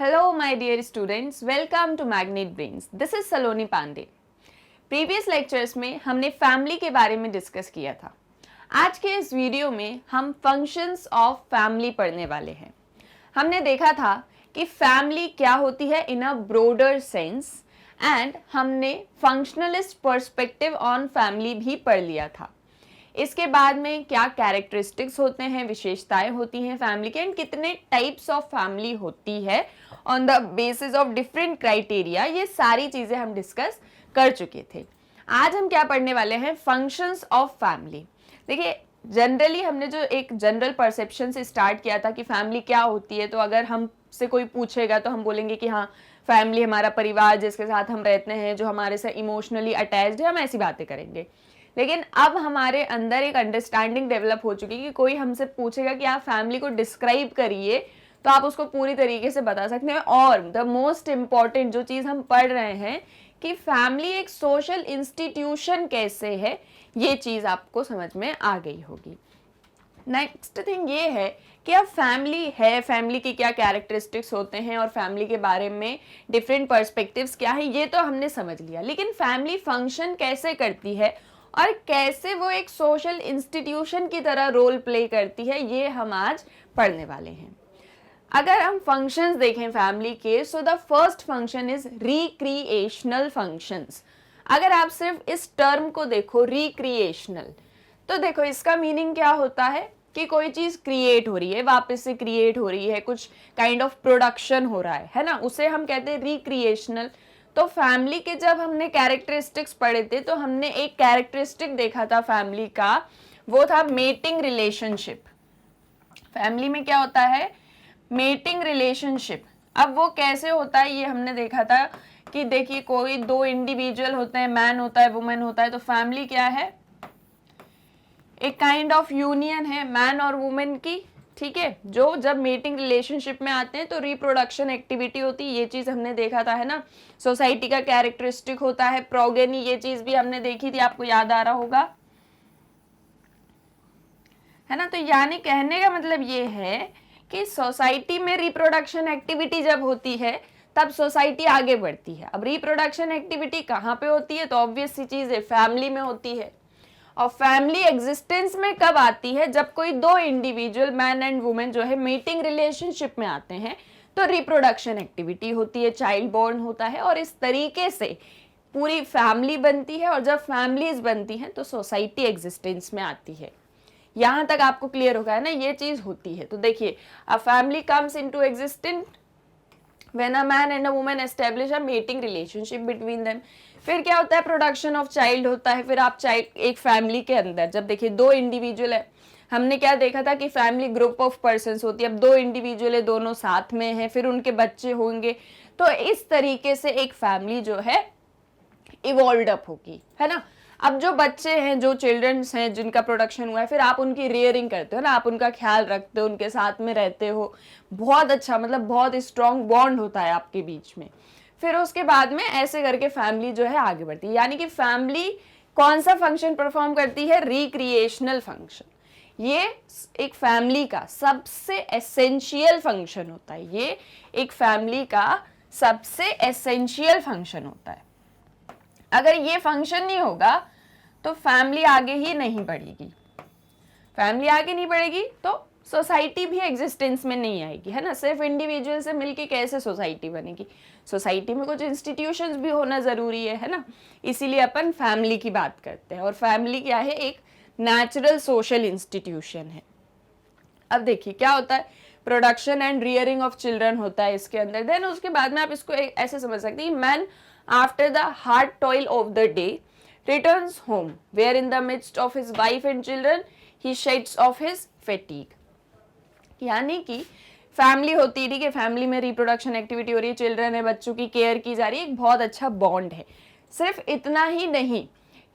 Hello, my dear students. Welcome to Magnet Brains. This is Saloni Pandey. Previous lectures में हमने family के बारे में डिस्कस किया था। आज के इस वीडियो में हम फंक्शंस ऑफ फैमिली पढ़ने वाले हैं। हमने देखा था कि फैमिली क्या होती है इन अ ब्रॉडर सेंस एंड हमने फंक्शनलिस्ट पर्सपेक्टिव ऑन फैमिली भी पढ़ लिया था। इसके बाद में क्या कैरेक्टरिस्टिक्स होते हैं, विशेषताएं होती हैं फैमिली के, एंड कितने टाइप्स ऑफ फैमिली होती है on the basis of different criteria, ये सारी चीजें हम डिस्कस कर चुके थे। आज हम क्या पढ़ने वाले हैं, फंक्शंस ऑफ फैमिली। देखिए जनरली हमने जो एक जनरल परसेप्शन से स्टार्ट किया था कि फैमिली क्या होती है, तो अगर हमसे कोई पूछेगा तो हम बोलेंगे कि हाँ फैमिली हमारा परिवार जिसके साथ हम रहते हैं, जो हमारे से इमोशनली अटैच्ड है, हम ऐसी बातें करेंगे। लेकिन अब हमारे अंदर एक अंडरस्टैंडिंग डेवलप हो चुकी है कि कोई हमसे पूछेगा कि आप फैमिली को डिस्क्राइब करिए, तो आप उसको पूरी तरीके से बता सकते हैं। और द मोस्ट इम्पॉर्टेंट जो चीज़ हम पढ़ रहे हैं कि फैमिली एक सोशल इंस्टीट्यूशन कैसे है, ये चीज़ आपको समझ में आ गई होगी। नेक्स्ट थिंग ये है कि अब फैमिली है, फैमिली की क्या कैरेक्टरिस्टिक्स होते हैं और फैमिली के बारे में डिफरेंट पर्सपेक्टिव्स क्या है, ये तो हमने समझ लिया। लेकिन फैमिली फंक्शन कैसे करती है और कैसे वो एक सोशल इंस्टीट्यूशन की तरह रोल प्ले करती है, ये हम आज पढ़ने वाले हैं। अगर हम फंक्शंस देखें फैमिली के, so the first function is recreational functions. अगर आप सिर्फ इस टर्म को देखो रिक्रिएशनल, तो देखो इसका मीनिंग क्या होता है कि कोई चीज क्रिएट हो रही है, वापस से क्रिएट हो रही है, कुछ काइंड ऑफ प्रोडक्शन हो रहा है ना, उसे हम कहते हैं रिक्रिएशनल। तो फैमिली के जब हमने कैरेक्टरिस्टिक्स पढ़े थे तो हमने एक कैरेक्टरिस्टिक देखा था फैमिली का, वो था मेटिंग रिलेशनशिप। फैमिली में क्या होता है, मेटिंग रिलेशनशिप। अब वो कैसे होता है ये हमने देखा था कि देखिए कोई दो इंडिविजुअल होते हैं, मैन होता है, वुमेन होता है, तो फैमिली क्या है, एक काइंड ऑफ यूनियन है मैन और वुमेन की, ठीक है, जो जब मेटिंग रिलेशनशिप में आते हैं तो रिप्रोडक्शन एक्टिविटी होती है, ये चीज हमने देखा था, है ना। सोसाइटी का कैरेक्टरिस्टिक होता है प्रोगेनी, ये चीज भी हमने देखी थी, आपको याद आ रहा होगा, है ना। तो यानी कहने का मतलब ये है कि सोसाइटी में रिप्रोडक्शन एक्टिविटी जब होती है तब सोसाइटी आगे बढ़ती है। अब रिप्रोडक्शन एक्टिविटी कहाँ पे होती है, तो ऑब्वियस सी चीज है, फैमिली में होती है। और फैमिली एग्जिस्टेंस में कब आती है, जब कोई दो इंडिविजुअल मैन एंड वुमेन जो है मीटिंग रिलेशनशिप में आते हैं, तो रिप्रोडक्शन एक्टिविटी होती है, चाइल्ड बॉर्न होता है, और इस तरीके से पूरी फैमिली बनती है। और जब फैमिलीज बनती हैं तो सोसाइटी एग्जिस्टेंस में आती है। यहां तक आपको क्लियर होगा, है ना, ये चीज होती है। तो देखिए a family comes into existence when a man and a woman establish a mating relationship between them। फिर क्या होता है, प्रोडक्शन ऑफ चाइल्ड होता है। फिर आप चाइल्ड एक फैमिली के अंदर जब देखिए दो इंडिविजुअल है, हमने क्या देखा था कि फैमिली ग्रुप ऑफ पर्सन्स होती है। अब दो इंडिविजुअल है, दोनों साथ में हैं, फिर उनके बच्चे होंगे, तो इस तरीके से एक फैमिली जो है इवॉल्व अप होगी, है ना। अब जो बच्चे हैं, जो चिल्ड्रंस हैं जिनका प्रोडक्शन हुआ है, फिर आप उनकी रेयरिंग करते हो ना, आप उनका ख्याल रखते हो, उनके साथ में रहते हो, बहुत अच्छा, मतलब बहुत स्ट्रॉन्ग बॉन्ड होता है आपके बीच में। फिर उसके बाद में ऐसे करके फैमिली जो है आगे बढ़ती है। यानी कि फैमिली कौन सा फंक्शन परफॉर्म करती है, रिक्रिएशनल फंक्शन। ये एक फैमिली का सबसे एसेंशियल फंक्शन होता है, ये एक फैमिली का सबसे एसेंशियल फंक्शन होता है। अगर ये फंक्शन नहीं होगा तो फैमिली आगे ही नहीं बढ़ेगी। फैमिली आगे नहीं बढ़ेगी तो सोसाइटी भी एग्जिस्टेंस में नहीं आएगी, है ना। सिर्फ इंडिविजुअल से मिलके कैसे सोसाइटी बनेगी, सोसाइटी में कुछ इंस्टीट्यूशंस भी होना जरूरी है ना। इसीलिए अपन फैमिली की बात करते हैं। और फैमिली क्या है, एक नेचुरल सोशल इंस्टीट्यूशन है। अब देखिए क्या होता है, production and rearing of children होता है इसके अंदर। देन उसके बाद में आप इसको ऐसे समझ सकते हैं, man after the hard toil of the day returns home where in the midst of his wife and children he sheds off his fatigue। यानी कि फैमिली होती है, ठीक है, फैमिली में रिप्रोडक्शन एक्टिविटी हो रही है, चिल्ड्रन है, बच्चों की केयर की जा रही है, एक बहुत अच्छा बॉन्ड है। सिर्फ इतना ही नहीं,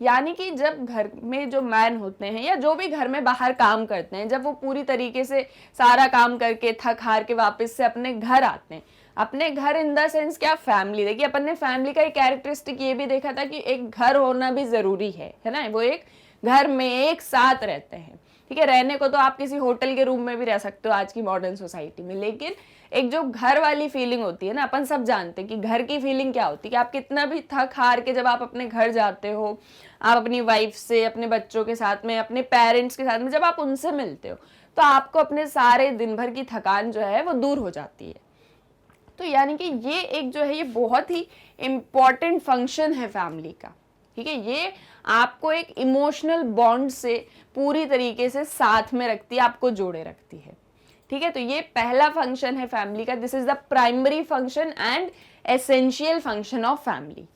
यानी कि जब घर में जो मैन होते हैं या जो भी घर में बाहर काम करते हैं, जब वो पूरी तरीके से सारा काम करके थक हार के वापस से अपने घर आते हैं, अपने घर इन द सेंस क्या, फैमिली। देखिए अपन ने फैमिली का एक कैरेक्टरिस्टिक ये भी देखा था कि एक घर होना भी जरूरी है ना। वो एक घर में एक साथ रहते हैं, ठीक है, रहने को तो आप किसी होटल के रूम में भी रह सकते हो आज की मॉडर्न सोसाइटी में, लेकिन एक जो घर वाली फीलिंग होती है ना, अपन सब जानते हैं कि घर की फीलिंग क्या होती है, कि आप कितना भी थक हार के जब आप अपने घर जाते हो, आप अपनी वाइफ से, अपने बच्चों के साथ में, अपने पेरेंट्स के साथ में जब आप उनसे मिलते हो, तो आपको अपने सारे दिन भर की थकान जो है वो दूर हो जाती है। तो यानी कि ये एक जो है ये बहुत ही इम्पॉर्टेंट फंक्शन है फैमिली का, ठीक है। ये आपको एक इमोशनल बॉन्ड से पूरी तरीके से साथ में रखती है, आपको जोड़े रखती है, ठीक है। तो ये पहला फंक्शन है फैमिली का, this is the primary function and essential function of family.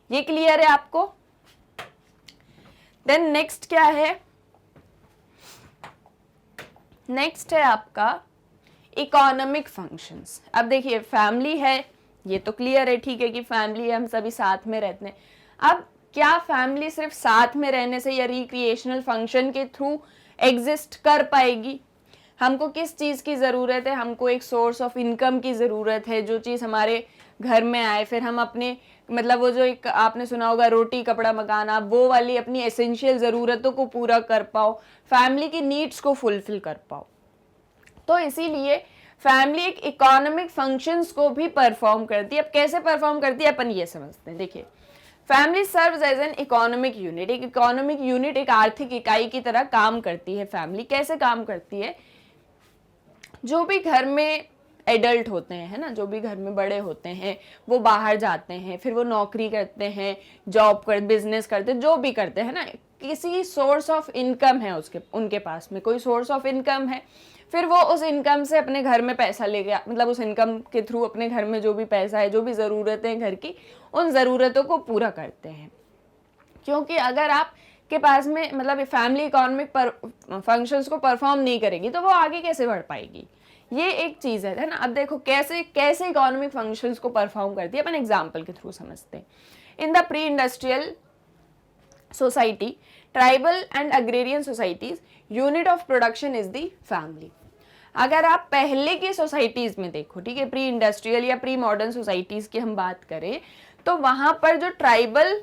ये क्लियर है आपको? देन नेक्स्ट क्या है? नेक्स्ट है आपका इकोनॉमिक फंक्शंस। अब देखिए फैमिली है, ये तो क्लियर है, ठीक है कि फैमिली है, हम सभी साथ में रहते हैं। अब क्या फैमिली सिर्फ साथ में रहने से या रिक्रिएशनल फंक्शन के थ्रू एग्जिस्ट कर पाएगी? हमको किस चीज़ की ज़रूरत है? हमको एक सोर्स ऑफ इनकम की ज़रूरत है, जो चीज़ हमारे घर में आए, फिर हम अपने मतलब वो जो एक आपने सुना होगा रोटी कपड़ा मकान, आप वो वाली अपनी एसेंशियल ज़रूरतों को पूरा कर पाओ, फैमिली की नीड्स को फुलफिल कर पाओ। तो इसीलिए फैमिली एक इकोनॉमिक फंक्शंस को भी परफॉर्म करती है। अब कैसे परफॉर्म करती है अपन ये समझते हैं। देखिए family serves as an economic unit, एक इकोनॉमिक यूनिट, एक आर्थिक इकाई की तरह काम करती है। फैमिली कैसे काम करती है? जो भी घर में एडल्ट होते हैं, है ना, जो भी घर में बड़े होते हैं, वो बाहर जाते हैं, फिर वो नौकरी करते हैं, जॉब कर, बिजनेस करते हैं, जो भी करते हैं ना, किसी सोर्स ऑफ इनकम है उसके, उनके पास में कोई सोर्स ऑफ इनकम है, फिर वो उस इनकम से अपने घर में पैसा लेके मतलब उस इनकम के थ्रू अपने घर में जो भी पैसा है, जो भी ज़रूरतें हैं घर की, उन ज़रूरतों को पूरा करते हैं। क्योंकि अगर आप के पास में मतलब फैमिली इकोनॉमिक फंक्शंस को परफॉर्म नहीं करेगी तो वो आगे कैसे बढ़ पाएगी? ये एक चीज़ है ना। अब देखो कैसे कैसे इकोनॉमिक फंक्शंस को परफॉर्म करती है, अपन एग्जांपल के थ्रू समझते हैं। In the pre industrial society, tribal and agrarian societies, unit of production is the family. अगर आप पहले की सोसाइटीज में देखो, ठीक है, प्री इंडस्ट्रियल या प्री मॉडर्न सोसाइटीज की हम बात करें, तो वहां पर जो ट्राइबल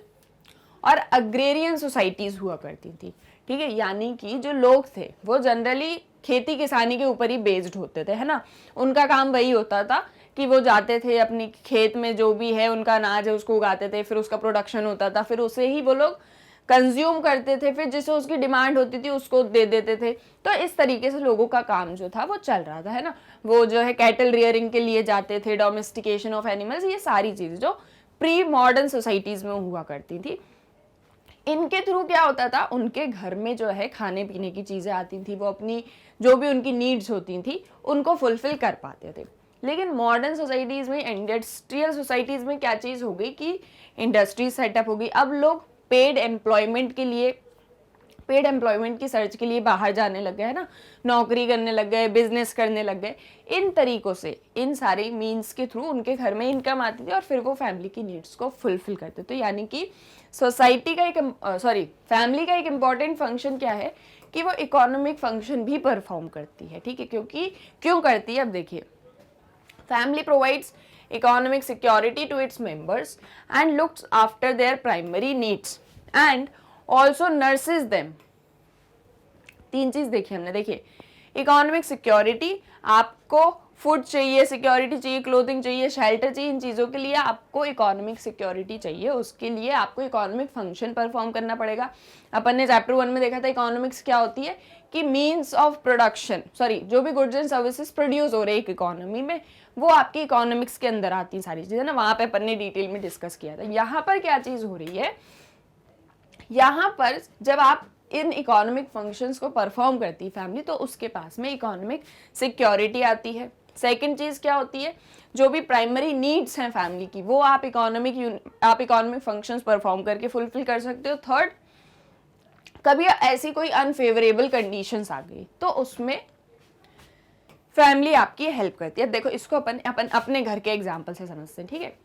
और अग्रेरियन सोसाइटीज हुआ करती थी, ठीक है, यानी कि जो लोग थे वो जनरली खेती किसानी के ऊपर ही बेस्ड होते थे, है ना। उनका काम वही होता था कि वो जाते थे अपनी खेत में, जो भी है उनका अनाज है उसको उगाते थे, फिर उसका प्रोडक्शन होता था, फिर उसे ही वो लोग कंज्यूम करते थे, फिर जिसे उसकी डिमांड होती थी उसको दे देते थे। तो इस तरीके से लोगों का काम जो था वो चल रहा था, है ना। वो जो है कैटल रियरिंग के लिए जाते थे, डोमेस्टिकेशन ऑफ एनिमल्स, ये सारी चीज़ें जो प्री मॉडर्न सोसाइटीज़ में हुआ करती थी। इनके थ्रू क्या होता था, उनके घर में जो है खाने पीने की चीज़ें आती थी, वो अपनी जो भी उनकी नीड्स होती थी उनको फुलफिल कर पाते थे। लेकिन मॉडर्न सोसाइटीज़ में, इंडस्ट्रियल सोसाइटीज़ में क्या चीज़ हो गई कि इंडस्ट्री सेटअप हो गई। अब लोग पेड एम्प्लॉयमेंट के लिए, पेड एम्प्लॉयमेंट की सर्च के लिए बाहर जाने लग गए, है ना, नौकरी करने लग गए, बिजनेस करने लग गए। इन तरीकों से, इन सारे मीन्स के थ्रू उनके घर में इनकम आती थी और फिर वो फैमिली की नीड्स को फुलफिल करते। तो यानी कि सोसाइटी का एक फैमिली का एक इम्पॉर्टेंट फंक्शन क्या है कि वो इकोनॉमिक फंक्शन भी परफॉर्म करती है, ठीक है। क्योंकि क्यों करती है? अब देखिए, family provides economic security to its members and looks after their primary needs and also nurses them। तीन चीज देखी हमने। देखिए इकोनॉमिक सिक्योरिटी, आपको फूड चाहिए, सिक्योरिटी चाहिए, क्लोथिंग चाहिए, शेल्टर चाहिए, इन चीज़ों के लिए आपको इकोनॉमिक सिक्योरिटी चाहिए, उसके लिए आपको इकोनॉमिक फंक्शन परफॉर्म करना पड़ेगा। अपन ने चैप्टर 1 में देखा था इकोनॉमिक्स क्या होती है कि मीन्स ऑफ प्रोडक्शन, जो भी गुड्स एंड सर्विसेज प्रोड्यूस हो रहे एक इकोनॉमी में, वो आपकी इकोनॉमिक्स के अंदर आती है सारी चीज़ें ना, वहाँ पे अपन ने डिटेल में डिस्कस किया था। यहाँ पर क्या चीज़ हो रही है, यहाँ पर जब आप इन इकोनॉमिक फंक्शंस को परफॉर्म करती है फैमिली, तो उसके पास में इकोनॉमिक सिक्योरिटी आती है। सेकंड चीज़ क्या होती है, जो भी प्राइमरी नीड्स हैं फैमिली की, वो आप इकोनॉमिक फंक्शंस परफॉर्म करके फुलफिल कर सकते हो। थर्ड, कभी ऐसी कोई अनफेवरेबल कंडीशंस आ गई तो उसमें फैमिली आपकी हेल्प करती है। देखो इसको अपन अपने घर के एग्जाम्पल से समझते हैं, ठीक है।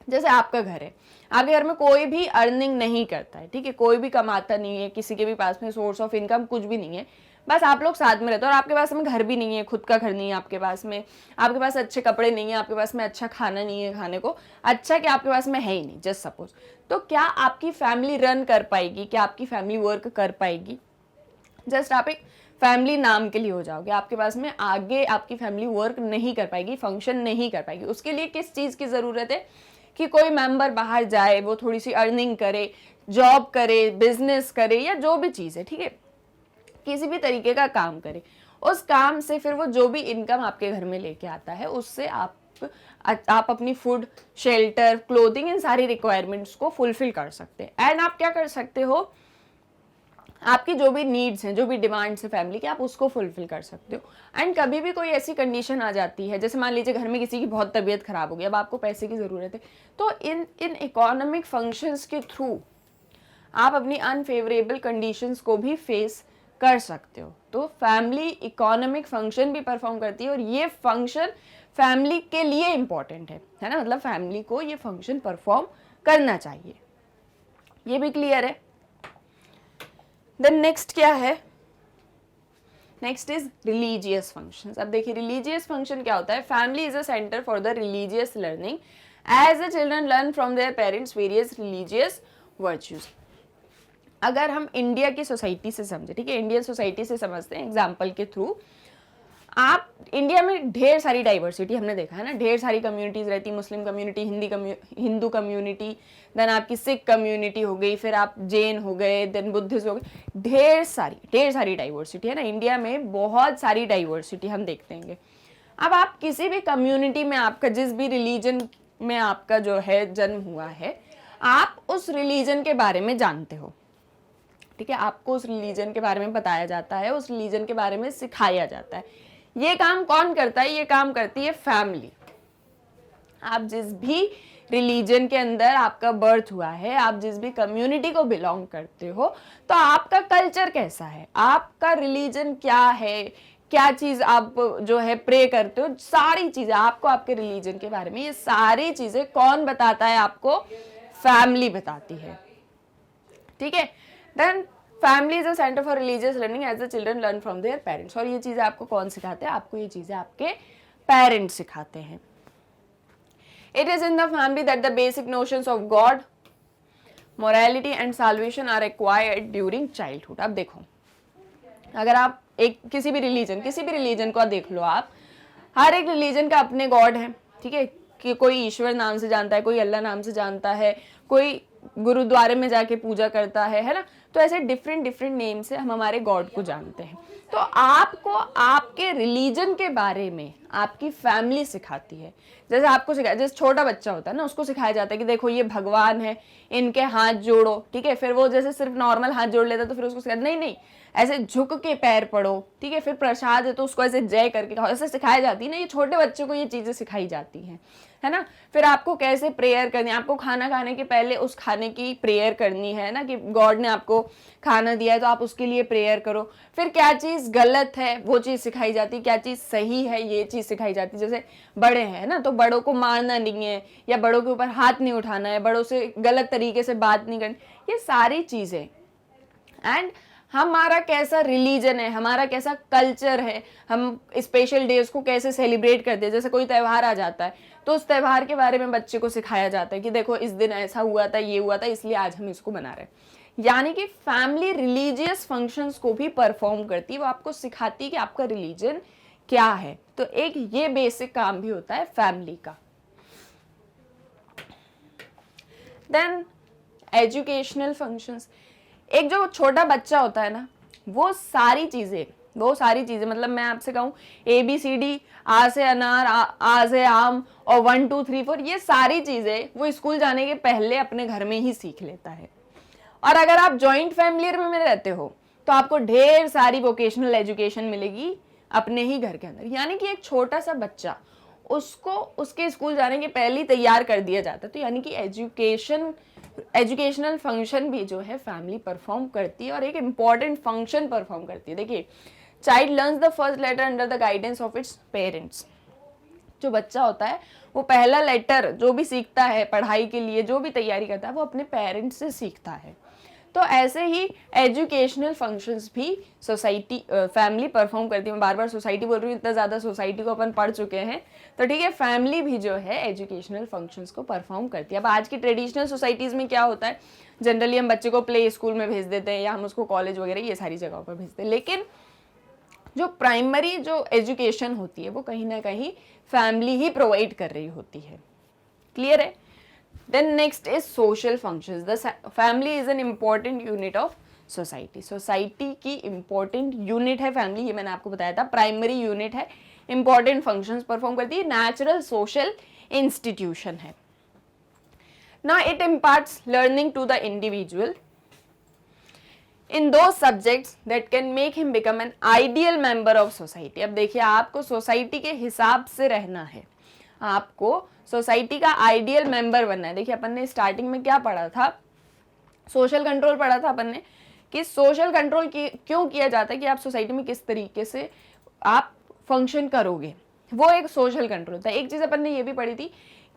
जैसे आपका घर है, आपके घर में कोई भी अर्निंग नहीं करता है, ठीक है, कोई भी कमाता नहीं है, किसी के भी पास में सोर्स ऑफ इनकम कुछ भी नहीं है, बस आप लोग साथ में रहते हो और आपके पास में घर भी नहीं है, खुद का घर नहीं है आपके पास में, आपके पास अच्छे कपड़े नहीं है, आपके पास में अच्छा खाना नहीं है, खाने को अच्छा कि आपके पास में है ही नहीं, जस्ट सपोज। तो क्या आपकी फैमिली रन कर पाएगी, क्या आपकी फैमिली वर्क कर पाएगी? जस्ट आप एक फैमिली नाम के लिए हो जाओगे, आपके पास में आगे आपकी फैमिली वर्क नहीं कर पाएगी, फंक्शन नहीं कर पाएगी। उसके लिए किस चीज़ की ज़रूरत है कि कोई मेंबर बाहर जाए, वो थोड़ी सी अर्निंग करे, जॉब करे, बिजनेस करे, या जो भी चीज़ है, ठीक है, किसी भी तरीके का काम करे, उस काम से फिर वो जो भी इनकम आपके घर में लेके आता है उससे आप अपनी फूड, शेल्टर, क्लोथिंग, इन सारी रिक्वायरमेंट्स को फुलफिल कर सकते हैं। एंड आप क्या कर सकते हो, आपकी जो भी नीड्स हैं, जो भी डिमांड्स है फैमिली की, आप उसको फुलफिल कर सकते हो। एंड कभी भी कोई ऐसी कंडीशन आ जाती है, जैसे मान लीजिए घर में किसी की बहुत तबीयत खराब हो गई, अब आपको पैसे की ज़रूरत है, तो इन इकोनॉमिक फंक्शंस के थ्रू आप अपनी अनफेवरेबल कंडीशंस को भी फेस कर सकते हो। तो फैमिली इकोनॉमिक फंक्शन भी परफॉर्म करती है, और ये फंक्शन फैमिली के लिए इम्पॉर्टेंट है ना, मतलब फैमिली को ये फंक्शन परफॉर्म करना चाहिए। ये भी क्लियर है। देन नेक्स्ट क्या है, नेक्स्ट इज रिलीजियस फंक्शंस। अब देखिए रिलीजियस फंक्शन क्या होता है, family is a centre for the religious learning as the children learn from their parents various religious virtues. अगर हम इंडिया की सोसाइटी से समझे, ठीक है, इंडियन सोसाइटी से समझते हैं एग्जाम्पल के थ्रू, आप इंडिया में ढेर सारी डाइवर्सिटी हमने देखा है ना, ढेर सारी कम्युनिटीज़ रहती, Muslim community, Hindu community, then आपकी सिख कम्युनिटी हो गई, फिर आप जैन हो गए, देन बुद्धिस्ट हो गए, ढेर सारी डाइवर्सिटी है ना, इंडिया में बहुत सारी डाइवर्सिटी हम देखते हैं। अब आप किसी भी कम्युनिटी में, आपका जिस भी रिलीजन में आपका जो है जन्म हुआ है, आप उस रिलीजन के बारे में जानते हो, ठीक है, आपको उस रिलीजन के बारे में बताया जाता है, उस रिलीजन के बारे में सिखाया जाता है। ये काम कौन करता है, ये काम करती है फैमिली। आप जिस भी रिलीजन के अंदर आपका बर्थ हुआ है, आप जिस भी कम्युनिटी को बिलोंग करते हो, तो आपका कल्चर कैसा है, आपका रिलीजन क्या है, क्या चीज आप जो है प्रे करते हो, सारी चीजें आपको आपके रिलीजन के बारे में, ये सारी चीजें कौन बताता है आपको, फैमिली बताती है, ठीक है। Then family is a centre for religious learning as the children learn from their parents. और ये चीजें आपको कौन सिखाते हैं, आपको ये चीजें आपके पेरेंट्स सिखाते हैं। It is in the family that the basic notions of God, morality and salvation are acquired during childhood. अब देखो, अगर आप एक किसी भी रिलीजन को देख लो, आप हर एक रिलीजन का अपने गॉड है, ठीक है, कि कोई ईश्वर नाम से जानता है, कोई अल्लाह नाम से जानता है, कोई गुरुद्वारे में जाके पूजा करता है ना, तो ऐसे डिफरेंट नेम से हम हमारे गॉड को जानते हैं। तो आपको आपके रिलीजन के बारे में आपकी फैमिली सिखाती है। जैसे आपको सिखाया, जैसे छोटा बच्चा होता है ना, उसको सिखाया जाता है कि देखो ये भगवान है, इनके हाथ जोड़ो, ठीक है, फिर वो जैसे सिर्फ नॉर्मल हाथ जोड़ लेता तो फिर उसको सिखाया नहीं ऐसे झुक के पैर पड़ो, ठीक है, फिर प्रसाद है तो उसको ऐसे जय करके खाओ, ऐसे सिखाई जाती है ना, ये छोटे बच्चों को ये चीजें सिखाई जाती हैं, है ना। फिर आपको कैसे प्रेयर करनी है, आपको खाना खाने के पहले उस खाने की प्रेयर करनी है ना, कि गॉड ने आपको खाना दिया है तो आप उसके लिए प्रेयर करो। फिर क्या चीज़ गलत है वो चीज़ सिखाई जाती है, क्या चीज़ सही है ये चीज़ सिखाई जाती है। जैसे बड़े हैं ना, तो बड़ों को मारना नहीं है, या बड़ों के ऊपर हाथ नहीं उठाना है, बड़ों से गलत तरीके से बात नहीं करनी, ये सारी चीज़ें। एंड हमारा कैसा रिलीजन है, हमारा कैसा कल्चर है, हम स्पेशल डेज को कैसे सेलिब्रेट करते हैं। जैसे कोई त्यौहार आ जाता है तो उस त्यौहार के बारे में बच्चे को सिखाया जाता है कि देखो इस दिन ऐसा हुआ था, ये हुआ था, इसलिए आज हम इसको मना रहे हैं। यानी कि फैमिली रिलीजियस फंक्शंस को भी परफॉर्म करती है, वो आपको सिखाती है कि आपका रिलीजन क्या है। तो एक ये बेसिक काम भी होता है फैमिली का। देन एजुकेशनल फंक्शंस, एक जो छोटा बच्चा होता है ना, वो सारी चीजें मतलब मैं आपसे कहूँ ABCD, आ से अनार, आ से आम, और 1 2 3 4, ये सारी चीजें वो स्कूल जाने के पहले अपने घर में ही सीख लेता है। और अगर आप जॉइंट फैमिली में रहते हो तो आपको ढेर सारी वोकेशनल एजुकेशन मिलेगी अपने ही घर के अंदर। यानी कि एक छोटा सा बच्चा, उसको उसके स्कूल जाने के पहले ही तैयार कर दिया जाता है। तो यानी कि एजुकेशनल फंक्शन भी जो है फैमिली परफॉर्म करती है, और एक इम्पॉर्टेंट फंक्शन परफॉर्म करती है। देखिए, child learns the first letter under the guidance of its parents. जो बच्चा होता है वो पहला लेटर जो भी सीखता है पढ़ाई के लिए, जो भी तैयारी करता है, वो अपने पेरेंट्स से सीखता है। तो ऐसे ही एजुकेशनल फंक्शंस भी सोसाइटी फैमिली परफॉर्म करती है। मैं बार बार सोसाइटी बोल रही हूँ, इतना ज़्यादा सोसाइटी को अपन पढ़ चुके हैं, तो ठीक है, फैमिली भी जो है एजुकेशनल फंक्शंस को परफॉर्म करती है। अब आज की ट्रेडिशनल सोसाइटीज़ में क्या होता है, जनरली हम बच्चे को प्ले स्कूल में भेज देते हैं, या हम उसको कॉलेज वगैरह ये सारी जगहों पर भेजते हैं। लेकिन जो प्राइमरी जो एजुकेशन होती है वो कहीं ना कहीं फैमिली ही प्रोवाइड कर रही होती है। क्लियर है? Then next is social functions. The family is an important unit of society. Society की इंपॉर्टेंट यूनिट है फैमिली, ये मैंने आपको बताया था, प्राइमरी यूनिट है, इंपॉर्टेंट फंक्शंस परफॉर्म करती है, नेचुरल सोशल इंस्टीट्यूशन है। Now it imparts learning to the individual in those subjects that can make him become an ideal member of society। अब देखिए, आपको सोसाइटी के हिसाब से रहना है, आपको सोसाइटी का आइडियल मेंबर बनना है। देखिए, अपन ने स्टार्टिंग में क्या पढ़ा था, सोशल कंट्रोल पढ़ा था अपन ने, कि सोशल कंट्रोल क्यों किया जाता है, कि आप सोसाइटी में किस तरीके से आप फंक्शन करोगे, वो एक सोशल कंट्रोल था। एक चीज अपन ने ये भी पढ़ी थी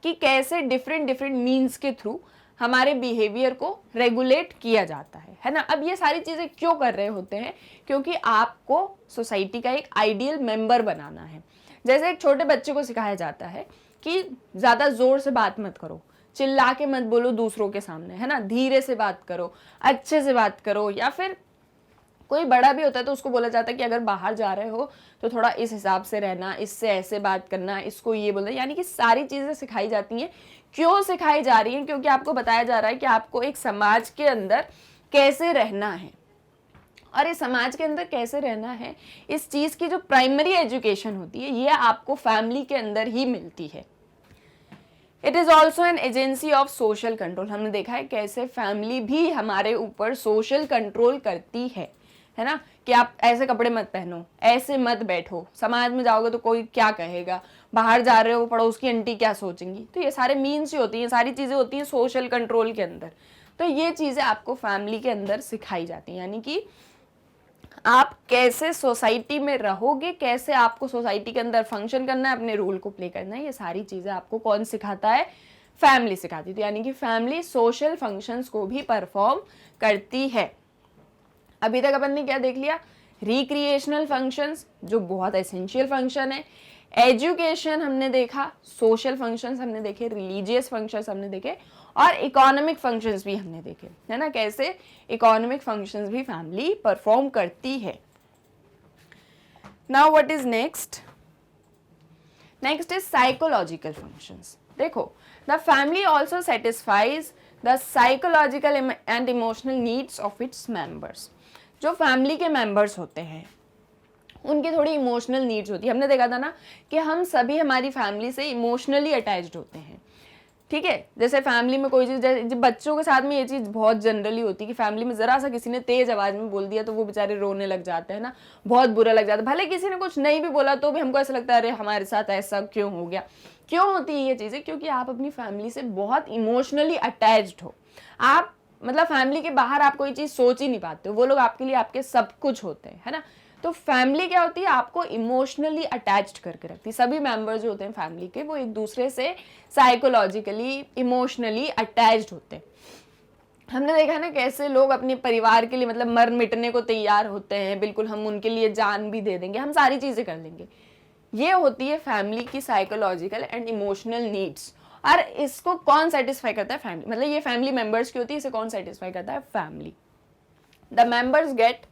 कि कैसे डिफरेंट मीन्स के थ्रू हमारे बिहेवियर को रेगुलेट किया जाता है ना। अब ये सारी चीजें क्यों कर रहे होते हैं, क्योंकि आपको सोसाइटी का एक आइडियल मेंबर बनाना है। जैसे एक छोटे बच्चे को सिखाया जाता है कि ज्यादा जोर से बात मत करो, चिल्ला के मत बोलो दूसरों के सामने, है ना, धीरे से बात करो, अच्छे से बात करो। या फिर कोई बड़ा भी होता है तो उसको बोला जाता है कि अगर बाहर जा रहे हो तो थोड़ा इस हिसाब से रहना, इससे ऐसे बात करना, इसको ये बोलना। यानी कि सारी चीजें सिखाई जाती हैं। क्यों सिखाई जा रही हैं? क्योंकि आपको बताया जा रहा है कि आपको एक समाज के अंदर कैसे रहना है, और इस समाज के अंदर कैसे रहना है, इस चीज की जो प्राइमरी एजुकेशन होती है ये आपको फैमिली के अंदर ही मिलती है। It is also an agency of social control. हमने देखा है कैसे फैमिली भी हमारे ऊपर सोशल कंट्रोल करती है ना, कि आप ऐसे कपड़े मत पहनो, ऐसे मत बैठो, समाज में जाओगे तो कोई क्या कहेगा, बाहर जा रहे हो पड़ोस की आंटी क्या सोचेंगी। तो ये सारे मीन्स ही होती हैं, सारी चीजें होती हैं सोशल कंट्रोल के अंदर। तो ये चीजें आपको फैमिली के अंदर सिखाई जाती हैं, यानी कि आप कैसे सोसाइटी में रहोगे, कैसे आपको सोसाइटी के अंदर फंक्शन करना है, अपने रोल को प्ले करना है, ये सारी चीजें आपको कौन सिखाता है? फैमिली सिखाती है। यानी कि फैमिली सोशल फंक्शंस को भी परफॉर्म करती है। अभी तक अपन ने क्या देख लिया? रिक्रिएशनल फंक्शंस, जो बहुत एसेंशियल फंक्शन है, एजुकेशन हमने देखा, सोशल फंक्शंस हमने देखे, रिलीजियस फंक्शंस हमने देखे, और इकोनॉमिक फंक्शंस भी हमने देखे, है ना, कैसे इकोनॉमिक फंक्शंस भी फैमिली परफॉर्म करती है। Now what is next? Next is psychological functions. देखो, the family also satisfies the psychological and emotional needs of its members. जो फैमिली के मेंबर्स होते हैं उनकी थोड़ी इमोशनल नीड्स होती है। हमने देखा था ना कि हम सभी हमारी फैमिली से इमोशनली अटैच्ड होते हैं, ठीक है। जैसे फैमिली में कोई चीज़, जैसे बच्चों के साथ में ये चीज़ बहुत जनरली होती है कि फैमिली में ज़रा सा किसी ने तेज़ आवाज़ में बोल दिया तो वो बेचारे रोने लग जाते हैं ना, बहुत बुरा लग जाता है। भले किसी ने कुछ नहीं भी बोला तो भी हमको ऐसा लगता है अरे हमारे साथ ऐसा क्यों हो गया। क्यों होती है ये चीज़ें? क्योंकि आप अपनी फैमिली से बहुत इमोशनली अटैच्ड हो। आप मतलब फैमिली के बाहर आप कोई चीज़ सोच ही नहीं पाते हो, वो लोग आपके लिए आपके सब कुछ होते हैं, है ना। तो फैमिली क्या होती है? आपको इमोशनली अटैच्ड करके रखती है। सभी मेंबर्स जो होते हैं फैमिली के वो एक दूसरे से साइकोलॉजिकली इमोशनली अटैच्ड होते हैं। हमने देखा ना कैसे लोग अपने परिवार के लिए मतलब मर मिटने को तैयार होते हैं, बिल्कुल हम उनके लिए जान भी दे देंगे, हम सारी चीज़ें कर लेंगे। ये होती है फैमिली की साइकोलॉजिकल एंड इमोशनल नीड्स। और इसको कौन सेटिस्फाई करता है? फैमिली। मतलब ये फैमिली मेंबर्स की होती है, इसे कौन सेटिस्फाई करता है? Family. The members get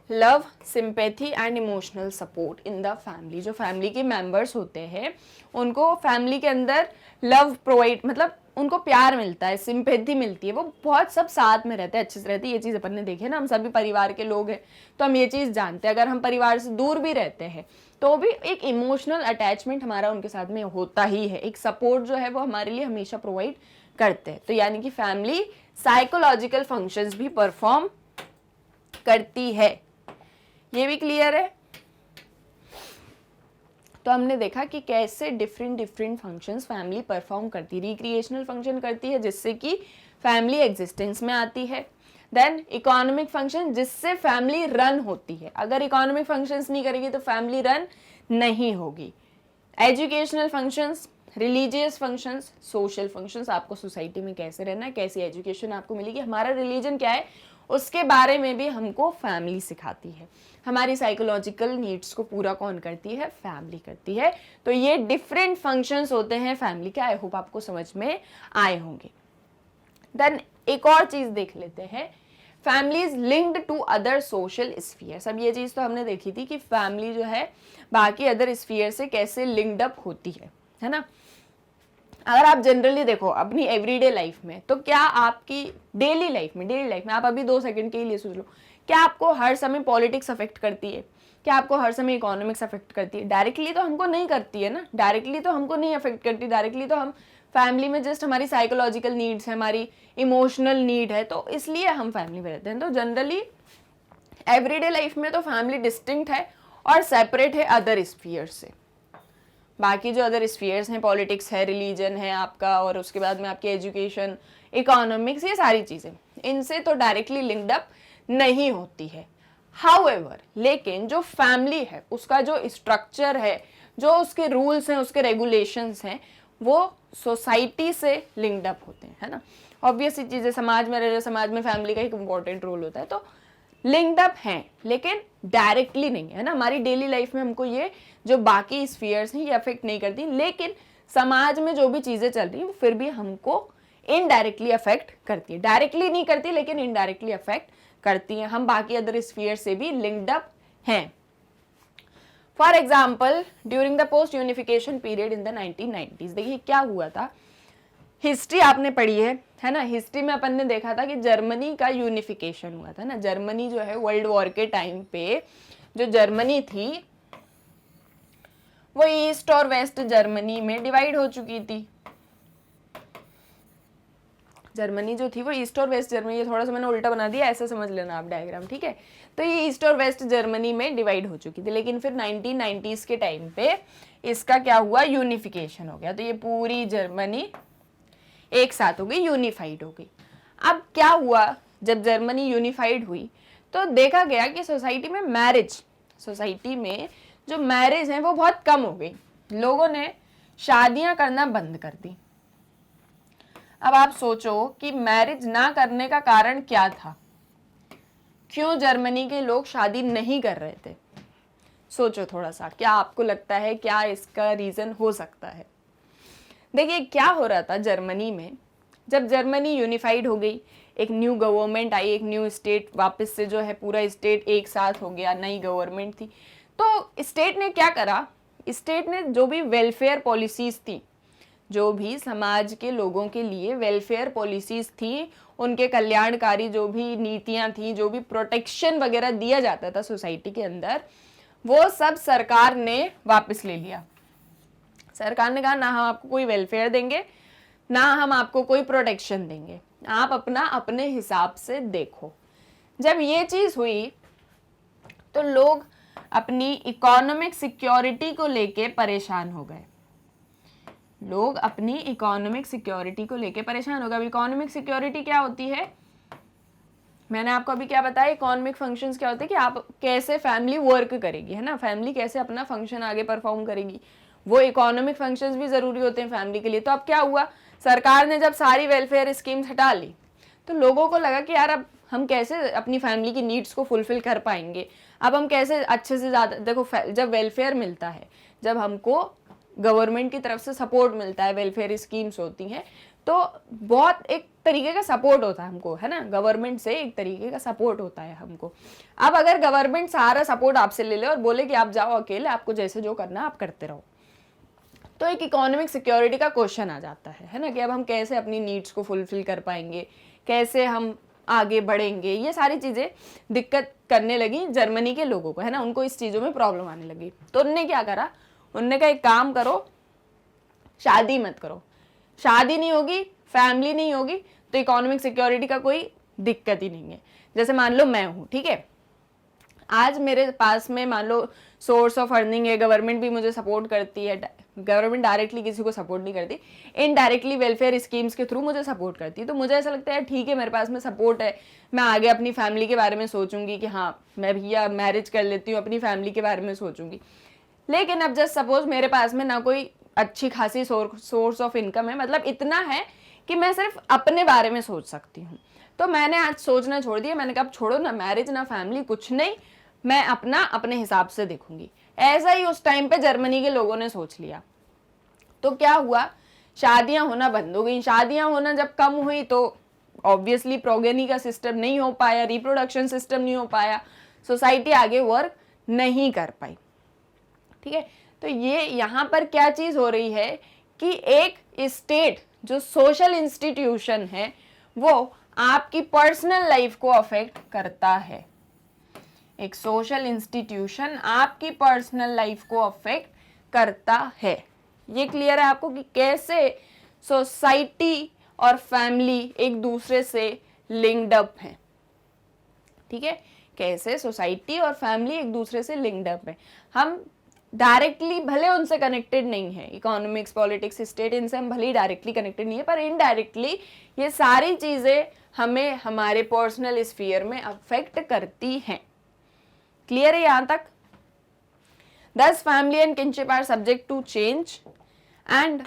love, sympathy and emotional support in the family. जो फैमिली के मेंबर्स होते हैं उनको फैमिली के अंदर लव प्रोवाइड, मतलब उनको प्यार मिलता है, सिंपैथी मिलती है, वो बहुत सब साथ में रहते हैं, अच्छे से रहते हैं। ये चीज़ अपन ने देखी है ना, हम सभी परिवार के लोग हैं तो हम ये चीज़ जानते हैं। अगर हम परिवार से दूर भी रहते हैं तो भी एक इमोशनल अटैचमेंट हमारा उनके साथ में होता ही है, एक सपोर्ट जो है वो हमारे लिए हमेशा प्रोवाइड करते हैं। तो यानी कि फैमिली साइकोलॉजिकल फंक्शंस भी परफॉर्म करती है। ये भी क्लियर है? तो हमने देखा कि कैसे डिफरेंट फंक्शंस फैमिली परफॉर्म करती है। रिक्रिएशनल फंक्शन करती है जिससे कि फैमिली एग्जिस्टेंस में आती है। देन इकोनॉमिक फंक्शन जिससे फैमिली रन होती है। अगर इकोनॉमिक फंक्शंस नहीं करेगी तो फैमिली रन नहीं होगी। Educational functions, religious functions, social functions, आपको सोसाइटी में कैसे रहना है, कैसी एजुकेशन आपको मिलेगी, हमारा रिलीजन क्या है उसके बारे में भी हमको फैमिली सिखाती है। हमारी साइकोलॉजिकल नीड्स को पूरा कौन करती है? फैमिली करती है। तो ये डिफरेंट फंक्शंस होते हैं फैमिली के। आई होप आपको समझ में आए होंगे। देन एक और चीज देख लेते हैं, family is linked to other social spheres. अब ये चीज़ तो हमने देखी थी कि फैमिली जो है बाकी अदर स्फीयर से कैसे लिंक्ड अप होती है ना। अगर आप जनरली देखो अपनी एवरीडे लाइफ में, तो क्या आपकी डेली लाइफ में आप अभी 2 सेकंड के लिए सोच लो, क्या आपको हर समय पॉलिटिक्स अफेक्ट करती है? क्या आपको हर समय इकोनॉमिक्स अफेक्ट करती है? डायरेक्टली तो हमको नहीं करती है ना, डायरेक्टली तो हमको नहीं अफेक्ट करती। डायरेक्टली तो हम फैमिली में जस्ट हमारी साइकोलॉजिकल नीड्स है, हमारी इमोशनल नीड है, तो इसलिए हम फैमिली में रहते हैं। तो जनरली एवरीडे लाइफ में तो फैमिली डिस्टिंक्ट है और सेपरेट है अदर स्फीयर्स से। बाकी जो अदर स्फीयर्स हैं, पॉलिटिक्स है, रिलीजन है आपका, और उसके बाद में आपकी एजुकेशन, इकोनॉमिक्स, ये सारी चीज़ें इनसे तो डायरेक्टली लिंक्ड अप नहीं होती है। हाउएवर, लेकिन जो फैमिली है उसका जो स्ट्रक्चर है, जो उसके रूल्स हैं, उसके रेगुलेशंस हैं, वो सोसाइटी से लिंक्ड अप होते हैं, है ना। ऑब्वियस ही चीज़ें, समाज में रह रहे, समाज में फैमिली का एक इंपॉर्टेंट रोल होता है, तो लिंक्ड अप हैं लेकिन डायरेक्टली नहीं है ना। हमारी डेली लाइफ में हमको ये जो बाकी स्फीयर्स हैं ये अफेक्ट नहीं करती, लेकिन समाज में जो भी चीज़ें चल रही हैं वो फिर भी हमको इनडायरेक्टली अफेक्ट करती है। डायरेक्टली नहीं करती लेकिन इनडायरेक्टली अफेक्ट करती हैं। हम बाकी अदर स्फीयर से भी लिंक्ड अप हैं। For example, during the post unification period in the 1990s, देखिए क्या हुआ था। हिस्ट्री आपने पढ़ी है ना। हिस्ट्री में अपन ने देखा था कि जर्मनी का यूनिफिकेशन हुआ था ना। जर्मनी जो है वर्ल्ड वॉर के टाइम पे जो जर्मनी थी वो ईस्ट और वेस्ट जर्मनी में डिवाइड हो चुकी थी। जर्मनी जो थी वो ईस्ट और वेस्ट जर्मनी, ये थोड़ा सा मैंने उल्टा बना दिया, ऐसा समझ लेना आप डायग्राम, ठीक है। तो ये ईस्ट और वेस्ट जर्मनी में डिवाइड हो चुकी थी, लेकिन फिर 1990s के टाइम पे इसका क्या हुआ, यूनिफिकेशन हो गया। तो ये पूरी जर्मनी एक साथ हो गई, यूनिफाइड हो गई। अब क्या हुआ, जब जर्मनी यूनिफाइड हुई तो देखा गया कि सोसाइटी में जो मैरिज है वो बहुत कम हो गई। लोगों ने शादियां करना बंद कर दी। अब आप सोचो कि मैरिज ना करने का कारण क्या था, क्यों जर्मनी के लोग शादी नहीं कर रहे थे? सोचो थोड़ा सा, क्या आपको लगता है क्या इसका रीजन हो सकता है? देखिए क्या हो रहा था जर्मनी में, जब जर्मनी यूनिफाइड हो गई, एक न्यू गवर्नमेंट आई, एक न्यू स्टेट वापस से जो है पूरा स्टेट एक साथ हो गया, नई गवर्नमेंट थी। तो स्टेट ने क्या करा, स्टेट ने जो भी वेलफेयर पॉलिसीज थी, जो भी समाज के लोगों के लिए वेलफेयर पॉलिसीज थी, उनके कल्याणकारी जो भी नीतियां थी, जो भी प्रोटेक्शन वगैरह दिया जाता था सोसाइटी के अंदर, वो सब सरकार ने वापस ले लिया। सरकार ने कहा ना हम आपको कोई वेलफेयर देंगे, ना हम आपको कोई प्रोटेक्शन देंगे, आप अपना अपने हिसाब से देखो। जब ये चीज हुई तो लोग अपनी इकोनॉमिक सिक्योरिटी को लेके परेशान हो गए। लोग अपनी इकोनॉमिक सिक्योरिटी को लेके परेशान हो गए। अब इकोनॉमिक सिक्योरिटी क्या होती है, मैंने आपको अभी क्या बताया, इकोनॉमिक फंक्शंस क्या होते हैं कि आप कैसे फैमिली वर्क करेगी, है ना, फैमिली कैसे अपना फंक्शन आगे परफॉर्म करेगी, वो इकोनॉमिक फंक्शंस भी जरूरी होते हैं फैमिली के लिए। तो अब क्या हुआ, सरकार ने जब सारी वेलफेयर स्कीम्स हटा ली तो लोगों को लगा कि यार अब हम कैसे अपनी फैमिली की नीड्स को फुलफिल कर पाएंगे, अब हम कैसे अच्छे से ज़्यादा, देखो जब वेलफेयर मिलता है, जब हमको गवर्नमेंट की तरफ से सपोर्ट मिलता है, वेलफेयर स्कीम्स होती हैं, तो बहुत एक तरीके का सपोर्ट होता है हमको, है ना, गवर्नमेंट से एक तरीके का सपोर्ट होता है हमको। अब अगर गवर्नमेंट सारा सपोर्ट आपसे ले ले और बोले कि आप जाओ अकेले, आपको जैसे जो करना आप करते रहो, तो एक इकोनॉमिक सिक्योरिटी का क्वेश्चन आ जाता है ना, कि अब हम कैसे अपनी नीड्स को फुलफिल कर पाएंगे, कैसे हम आगे बढ़ेंगे। ये सारी चीज़ें दिक्कत करने लगी जर्मनी के लोगों को, है ना, उनको इस चीज़ों में प्रॉब्लम आने लगी। तो उन्होंने क्या करा, उन्होंने कहा एक काम करो, शादी मत करो, शादी नहीं होगी, फैमिली नहीं होगी, तो इकोनॉमिक सिक्योरिटी का कोई दिक्कत ही नहीं है। जैसे मान लो मैं हूँ, ठीक है, आज मेरे पास में मान लो सोर्स ऑफ अर्निंग है, गवर्नमेंट भी मुझे सपोर्ट करती है, गवर्नमेंट डायरेक्टली किसी को सपोर्ट नहीं करती, इनडायरेक्टली वेलफेयर स्कीम्स के थ्रू मुझे सपोर्ट करती है। तो मुझे ऐसा लगता है ठीक है, मेरे पास में सपोर्ट है, मैं आगे अपनी फैमिली के बारे में सोचूंगी कि हाँ मैं भैया मैरिज कर लेती हूँ, अपनी फैमिली के बारे में सोचूंगी। लेकिन अब जस्ट सपोज मेरे पास में ना कोई अच्छी खासी सोर्स ऑफ इनकम है, मतलब इतना है कि मैं सिर्फ अपने बारे में सोच सकती हूँ, तो मैंने आज सोचना छोड़ दिया। मैंने कहा छोड़ो, ना मैरिज ना फैमिली कुछ नहीं, मैं अपना अपने हिसाब से देखूंगी। ऐसा ही उस टाइम पे जर्मनी के लोगों ने सोच लिया। तो क्या हुआ, शादियां होना बंद हो गई। शादियां होना जब कम हुई तो ऑब्वियसली प्रोगेनी का सिस्टम नहीं हो पाया, रिप्रोडक्शन सिस्टम नहीं हो पाया, सोसाइटी आगे वर्क नहीं कर पाई। ठीक है, तो ये यहाँ पर क्या चीज हो रही है कि एक स्टेट जो सोशल इंस्टीट्यूशन है वो आपकी पर्सनल लाइफ को अफेक्ट करता है। एक सोशल इंस्टीट्यूशन आपकी पर्सनल लाइफ को अफेक्ट करता है। ये क्लियर है आपको कि कैसे सोसाइटी और फैमिली एक दूसरे से लिंक्ड अप है। ठीक है, कैसे सोसाइटी और फैमिली एक दूसरे से लिंक्ड अप है। हम डायरेक्टली भले उनसे कनेक्टेड नहीं है, इकोनॉमिक्स, पॉलिटिक्स, स्टेट, इनसे हम भले ही डायरेक्टली कनेक्टेड नहीं है, पर इनडायरेक्टली ये सारी चीजें हमें हमारे पर्सनल स्फीयर में अफेक्ट करती हैं। क्लियर है यहां तक? Thus family and kinship are subject to change and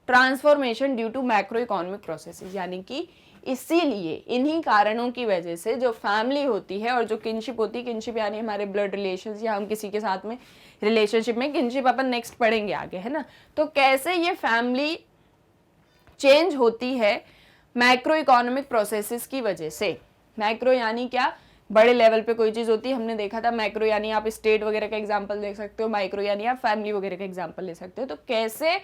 transformation due to macro economic processes. यानी कि इसीलिए इन्हीं कारणों की वजह से जो फैमिली होती है और जो किनशिप होती है, किनशिप यानी हमारे ब्लड रिलेशंस या हम किसी के साथ में रिलेशनशिप में, किनशिप अपन नेक्स्ट पढ़ेंगे आगे, है ना। तो कैसे ये फैमिली चेंज होती है मैक्रो इकोनॉमिक प्रोसेसेस की वजह से। मैक्रो यानी क्या, बड़े लेवल पे कोई चीज होती है, हमने देखा था। मैक्रो यानी आप स्टेट वगैरह का एग्जांपल देख सकते हो, माइक्रो यानी आप फैमिली वगैरह का एग्जांपल ले सकते हो। तो कैसे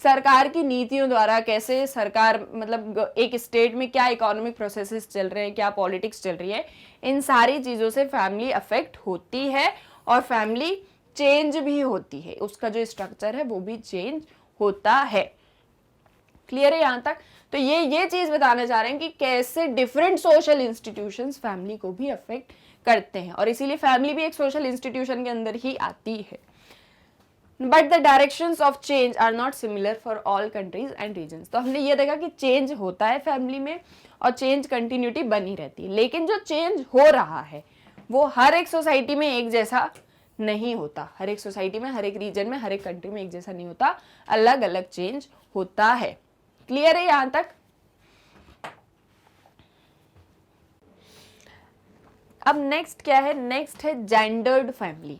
सरकार की नीतियों द्वारा, कैसे सरकार मतलब एक स्टेट में क्या इकोनॉमिक प्रोसेसेस चल रहे हैं, क्या पॉलिटिक्स चल रही है, इन सारी चीजों से फैमिली अफेक्ट होती है और फैमिली चेंज भी होती है। उसका जो स्ट्रक्चर है वो भी चेंज होता है। क्लियर है यहां तक? तो ये चीज बताना चाह रहे हैं कि कैसे डिफरेंट सोशल इंस्टीट्यूशंस फैमिली को भी अफेक्ट करते हैं, और इसीलिए फैमिली भी एक सोशल इंस्टीट्यूशन के अंदर ही आती है। But the directions of change are not similar for all countries and regions. तो हमने ये देखा कि चेंज होता है फैमिली में और चेंज कंटिन्यूटी बनी रहती है, लेकिन जो चेंज हो रहा है वो हर एक सोसाइटी में एक जैसा नहीं होता। हर एक सोसाइटी में, हर एक रीजन में, हर एक कंट्री में एक जैसा नहीं होता, अलग अलग चेंज होता है। क्लियर है यहां तक? अब नेक्स्ट क्या है? नेक्स्ट है जेंडर्ड फैमिली।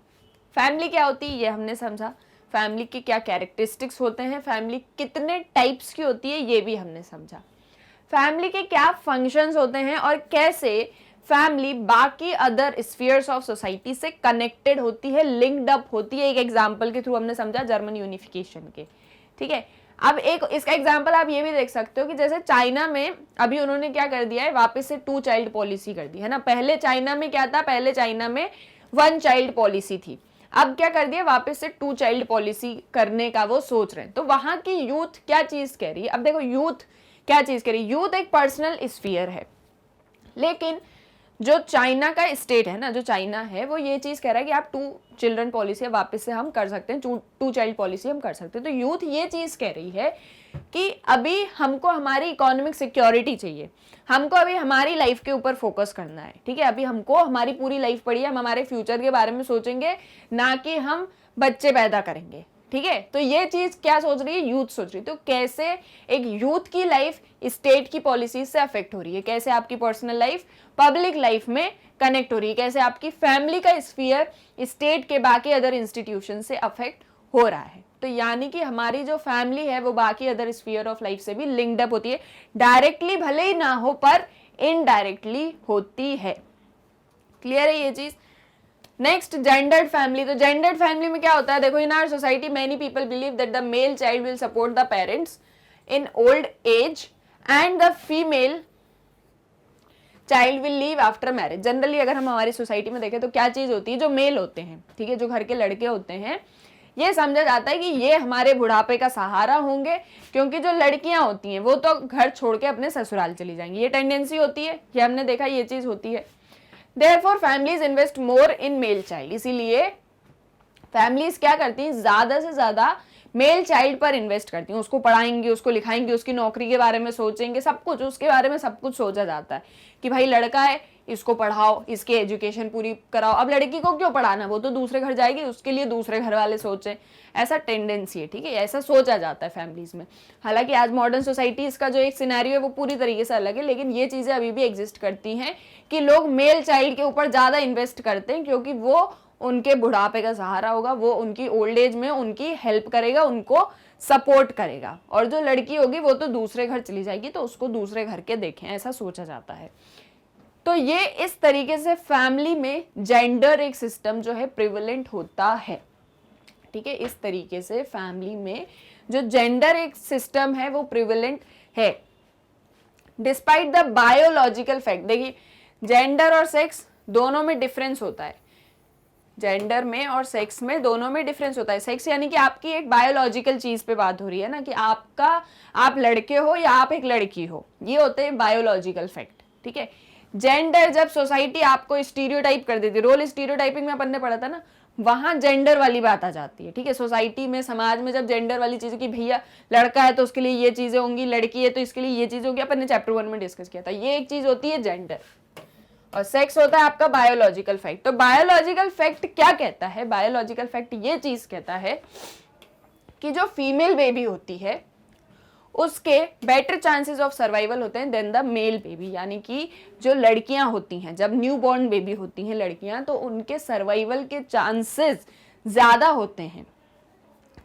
फैमिली क्या होती है ये हमने समझा, फैमिली के क्या कैरेक्टरिस्टिक्स होते हैं, फैमिली कितने टाइप्स की होती है ये भी हमने समझा, फैमिली के क्या फंक्शंस होते हैं और कैसे फैमिली बाकी अदर स्फीयर्स ऑफ सोसाइटी से कनेक्टेड होती है, लिंक्ड अप होती है। एक एग्जांपल के थ्रू हमने समझा जर्मन यूनिफिकेशन के। ठीक है, अब एक इसका एग्जांपल आप ये भी देख सकते हो कि जैसे चाइना में अभी उन्होंने क्या कर दिया है, वापस से 2 चाइल्ड पॉलिसी कर दी है ना। पहले चाइना में क्या था, पहले चाइना में 1 चाइल्ड पॉलिसी थी, अब क्या कर दिया, वापस से 2 चाइल्ड पॉलिसी करने का वो सोच रहे हैं। तो वहां की यूथ क्या चीज कह रही है? अब देखो यूथ क्या चीज कह रही है, यूथ एक पर्सनल स्फीयर है, लेकिन जो चाइना का स्टेट है ना, जो चाइना है वो ये चीज कह रहा है कि आप 2 चिल्ड्रन पॉलिसी वापस से हम कर सकते हैं, 2 चाइल्ड पॉलिसी हम कर सकते हैं। तो यूथ ये चीज कह रही है कि अभी हमको हमारी इकोनॉमिक सिक्योरिटी चाहिए, हमको अभी हमारी लाइफ के ऊपर फोकस करना है। ठीक है, अभी हमको हमारी पूरी लाइफ पड़ी है, हम हमारे फ्यूचर के बारे में सोचेंगे, ना कि हम बच्चे पैदा करेंगे। ठीक है, तो ये चीज क्या सोच रही है, यूथ सोच रही है। तो कैसे एक यूथ की लाइफ स्टेट की पॉलिसीज से अफेक्ट हो रही है, कैसे आपकी पर्सनल लाइफ पब्लिक लाइफ में कनेक्ट हो रही है, कैसे आपकी फैमिली का स्फीयर स्टेट के बाकी अदर इंस्टीट्यूशन से अफेक्ट हो रहा है। तो यानी कि हमारी जो फैमिली है वो बाकी अदर स्फीयर ऑफ लाइफ से भी लिंक्ड अप होती है, डायरेक्टली भले ही ना हो पर इनडायरेक्टली होती है। क्लियर है ये चीज? Next gendered family. तो जेंडर्ड फैमिली में क्या होता है, देखो in our society many people believe that the male child will support the parents in old age and the female child will leave after marriage. Generally अगर हम हमारी society में देखें तो क्या चीज होती है, जो मेल होते हैं, ठीक है, जो घर के लड़के होते हैं, ये समझा जाता है कि ये हमारे बुढ़ापे का सहारा होंगे, क्योंकि जो लड़कियां होती हैं वो तो घर छोड़ के अपने ससुराल चली जाएंगी, ये टेंडेंसी होती है, ये हमने देखा ये चीज होती है। Therefore families invest more in male child, इसीलिए फैमिलीज क्या करती हैं, ज्यादा से ज्यादा मेल चाइल्ड पर इन्वेस्ट करती हैं, उसको पढ़ाएंगी, उसको लिखाएंगी, उसकी नौकरी के बारे में सोचेंगे, सब कुछ उसके बारे में सब कुछ सोचा जाता है कि भाई लड़का है इसको पढ़ाओ, इसकी एजुकेशन पूरी कराओ। अब लड़की को क्यों पढ़ाना, वो तो दूसरे घर जाएगी, उसके लिए दूसरे घर वाले सोचे, ऐसा टेंडेंसी है। ठीक है, ऐसा सोचा जाता है फैमिलीज में। हालांकि आज मॉडर्न सोसाइटी इसका जो एक सिनेरियो है वो पूरी तरीके से अलग है, लेकिन ये चीजें अभी भी एग्जिस्ट करती हैं कि लोग मेल चाइल्ड के ऊपर ज्यादा इन्वेस्ट करते हैं, क्योंकि वो उनके बुढ़ापे का सहारा होगा, वो उनकी ओल्ड एज में उनकी हेल्प करेगा, उनको सपोर्ट करेगा, और जो लड़की होगी वो तो दूसरे घर चली जाएगी, तो उसको दूसरे घर के देखें, ऐसा सोचा जाता है। तो ये इस तरीके से फैमिली में जेंडर एक सिस्टम जो है प्रिवलेंट होता है, ठीक है। इस तरीके से फैमिली में जो जेंडर एक सिस्टम है वो प्रिवलेंट है, डिस्पाइट द बायोलॉजिकल फैक्ट। देखिए जेंडर और सेक्स दोनों में डिफरेंस होता है, जेंडर में और सेक्स में दोनों में डिफरेंस होता है। सेक्स यानी कि आपकी एक बायोलॉजिकल चीज पे बात हो रही है ना, कि आप लड़के हो या आप एक लड़की हो, ये होते हैं बायोलॉजिकल फैक्ट, ठीक है। जेंडर जब सोसाइटी आपको स्टीरियोटाइप कर देती है, रोल स्टीरियोटाइपिंग में अपन ने पढ़ा था ना, वहां जेंडर वाली बात आ जाती है, ठीक है। सोसाइटी में, समाज में जब जेंडर वाली चीजें कि भैया लड़का है तो उसके लिए ये चीजें होंगी, लड़की है तो इसके लिए ये चीज होगी, अपन ने चैप्टर 1 में डिस्कस किया था, ये एक चीज होती है जेंडर। और सेक्स होता है आपका बायोलॉजिकल फैक्ट। तो बायोलॉजिकल फैक्ट क्या कहता है? बायोलॉजिकल फैक्ट ये चीज कहता है कि जो फीमेल बेबी होती है उसके बेटर चांसेस ऑफ सर्वाइवल होते हैं देन द मेल बेबी, यानी कि जो लड़कियां होती हैं, जब न्यू बॉर्न बेबी होती हैं लड़कियां, तो उनके सर्वाइवल के चांसेस ज्यादा होते हैं।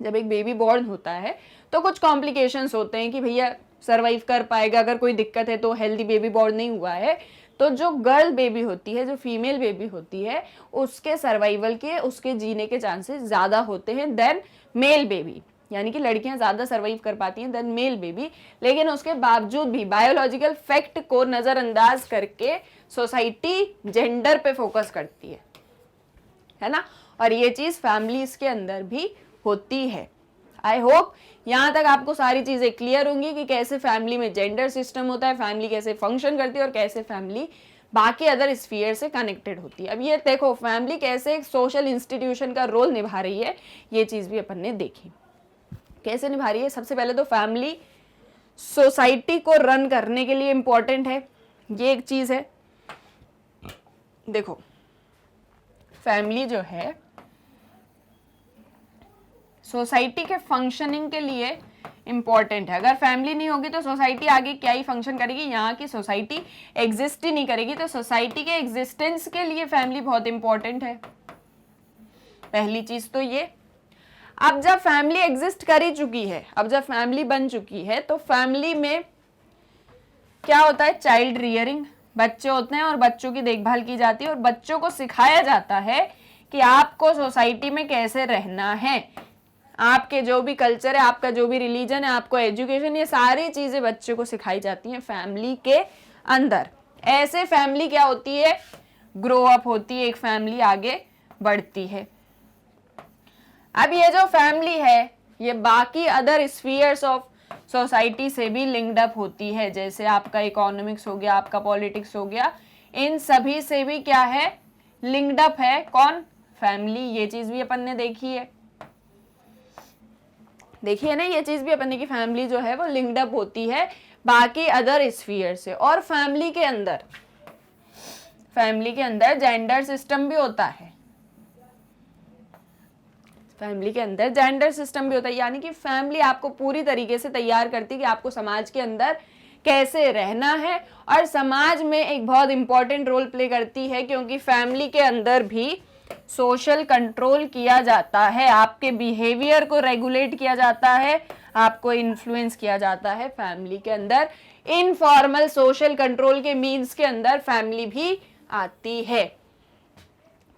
जब एक बेबी बॉर्न होता है तो कुछ कॉम्प्लिकेशंस होते हैं कि भैया सर्वाइव कर पाएगा, अगर कोई दिक्कत है तो हेल्दी बेबी बॉर्न नहीं हुआ है, तो जो गर्ल बेबी होती है, जो फीमेल बेबी होती है, उसके सर्वाइवल के, उसके जीने के चांसेस ज्यादा होते हैं देन मेल बेबी, यानी कि लड़कियां ज्यादा सर्वाइव कर पाती हैं देन मेल बेबी। लेकिन उसके बावजूद भी बायोलॉजिकल फैक्ट को नजरअंदाज करके सोसाइटी जेंडर पे फोकस करती है ना, और ये चीज फैमिलीज के अंदर भी होती है। आई होप यहाँ तक आपको सारी चीजें क्लियर होंगी कि कैसे फैमिली में जेंडर सिस्टम होता है, फैमिली कैसे फंक्शन करती है और कैसे फैमिली बाकी अदर स्फीयर से कनेक्टेड होती है। अब ये देखो फैमिली कैसे एक सोशल इंस्टीट्यूशन का रोल निभा रही है, ये चीज भी अपन ने देखी कैसे निभा रही है। सबसे पहले तो फैमिली सोसाइटी को रन करने के लिए इंपॉर्टेंट है, ये एक चीज है। देखो फैमिली जो है सोसाइटी के फंक्शनिंग के लिए इंपॉर्टेंट है। अगर फैमिली नहीं होगी तो सोसाइटी आगे क्या ही फंक्शन करेगी, यहाँ की सोसाइटी एग्जिस्ट ही नहीं करेगी। तो सोसाइटी के एग्जिस्टेंस के लिए फैमिली बहुत इंपॉर्टेंट है, पहली चीज तो ये। अब जब फैमिली एग्जिस्ट कर ही चुकी है, अब जब फैमिली बन चुकी है, तो फैमिली में क्या होता है? चाइल्ड रियरिंग, बच्चे होते हैं और बच्चों की देखभाल की जाती है और बच्चों को सिखाया जाता है कि आपको सोसाइटी में कैसे रहना है, आपके जो भी कल्चर है, आपका जो भी रिलीजन है, आपको एजुकेशन, ये सारी चीजें बच्चों को सिखाई जाती हैं फैमिली के अंदर। ऐसे फैमिली क्या होती है? ग्रो अप होती है, एक फैमिली आगे बढ़ती है। अब ये जो फैमिली है ये बाकी अदर स्फीयर्स ऑफ सोसाइटी से भी लिंक्ड अप होती है, जैसे आपका इकोनॉमिक्स हो गया, आपका पॉलिटिक्स हो गया, इन सभी से भी क्या है? लिंक्ड अप है। कौन? फैमिली। ये चीज भी अपन ने देखी है, देखिए ना, ये चीज भी अपन ने की फैमिली जो है वो लिंक्ड अप होती है बाकी अदर स्फीयर से। और फैमिली के अंदर जेंडर सिस्टम भी होता है, फैमिली के अंदर जेंडर सिस्टम भी होता है, यानी कि फैमिली आपको पूरी तरीके से तैयार करती है कि आपको समाज के अंदर कैसे रहना है। और समाज में एक बहुत इंपॉर्टेंट रोल प्ले करती है, क्योंकि फैमिली के अंदर भी सोशल कंट्रोल किया जाता है, आपके बिहेवियर को रेगुलेट किया जाता है, आपको इन्फ्लुएंस किया जाता है फैमिली के अंदर। इनफॉर्मल सोशल कंट्रोल के मीन्स के अंदर फैमिली भी आती है।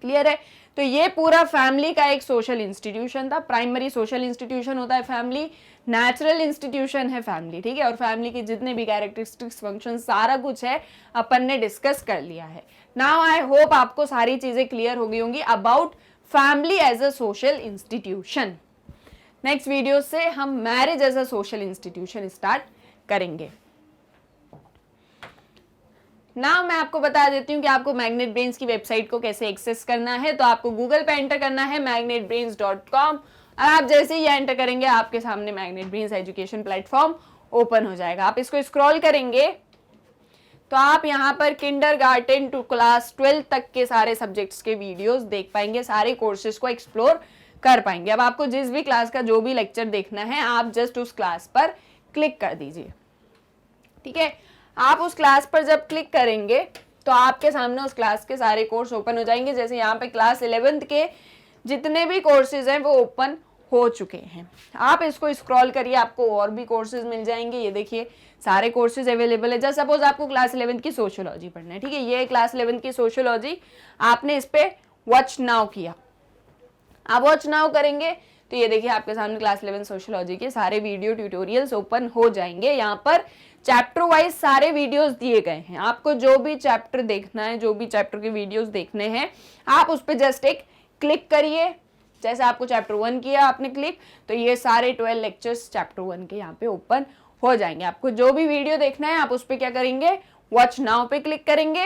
क्लियर है? तो ये पूरा फैमिली का एक सोशल इंस्टीट्यूशन था, प्राइमरी सोशल इंस्टीट्यूशन होता है फैमिली, नेचुरल इंस्टीट्यूशन है फैमिली, ठीक है। और फैमिली के जितने भी कैरेक्टरिस्टिक्स, फंक्शन, सारा कुछ है अपन ने डिस्कस कर लिया है। नाउ आई होप आपको सारी चीजें क्लियर हो गई होंगी about family as a social institution. Next video से हम marriage as a social institution start करेंगे। नाउ मैं आपको बता देती हूँ कि आपको मैग्नेट ब्रेन्स की वेबसाइट को कैसे एक्सेस करना है। तो आपको गूगल पे एंटर करना है magnetbrains.com, और आप जैसे ही एंटर करेंगे आपके सामने magnet brains education platform open हो जाएगा। आप इसको स्क्रॉल करेंगे तो आप यहाँ पर किंडरगार्टन टू क्लास 12 तक के सारे सब्जेक्ट्स के वीडियोस देख पाएंगे, सारे कोर्सेज को एक्सप्लोर कर पाएंगे। अब आपको जिस भी क्लास का जो भी लेक्चर देखना है आप जस्ट उस क्लास पर क्लिक कर दीजिए, ठीक है। आप उस क्लास पर जब क्लिक करेंगे तो आपके सामने उस क्लास के सारे कोर्स ओपन हो जाएंगे। जैसे यहाँ पे क्लास 11th के जितने भी कोर्सेज हैं वो ओपन हो चुके हैं। आप इसको स्क्रॉल करिए, आपको और भी कोर्सेज मिल जाएंगे। ये देखिए सारे कोर्सेज अवेलेबल है। जैसे सपोज आपको क्लास 11 की सोशियोलॉजी पढ़ना है, ठीक है, ये क्लास 11 की सोशियोलॉजी, आपने इस पे वॉच नाउ किया। आप वॉच नाउ करेंगे तो ये देखिए आपके सामने क्लास 11 सोशियोलॉजी के सारे वीडियो ट्यूटोरियल्स ओपन हो जाएंगे। यहाँ पर चैप्टर वाइज सारे वीडियोस दिए गए हैं। आपको जो भी चैप्टर देखना है, जो भी चैप्टर के वीडियोस देखने हैं, आप उस पर जस्ट एक क्लिक करिए। जैसे आपको चैप्टर 1 किया आपने क्लिक, तो ये सारे 12 लेक्चर्स चैप्टर 1 के यहाँ पे ओपन हो जाएंगे। आपको जो भी वीडियो देखना है आप उस पर क्या करेंगे, वॉच नाउ पे क्लिक करेंगे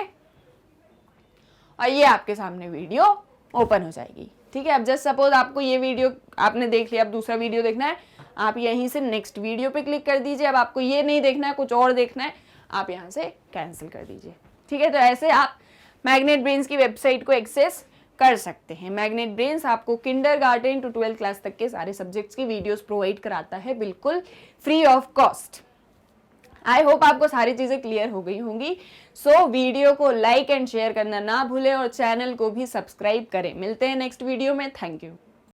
और ये आपके सामने वीडियो ओपन हो जाएगी। ठीक है, अब जस्ट सपोज आपको ये वीडियो आपने देख लिया, अब दूसरा वीडियो देखना है, आप यहीं से नेक्स्ट वीडियो पे क्लिक कर दीजिए। अब आपको ये नहीं देखना है, कुछ और देखना है, आप यहाँ से कैंसिल कर दीजिए। ठीक है, तो ऐसे आप मैग्नेट ब्रेन्स की वेबसाइट को एक्सेस कर सकते हैं। मैग्नेट ब्रेन्स आपको किंडरगार्टन टू 12th क्लास तक के सारे सब्जेक्ट्स की वीडियोस प्रोवाइड कराता है, बिल्कुल free of cost. I hope आपको सारी चीजें क्लियर हो गई होंगी। सो वीडियो को लाइक एंड शेयर करना ना भूलें और चैनल को भी सब्सक्राइब करें। मिलते हैं नेक्स्ट वीडियो में। Thank you.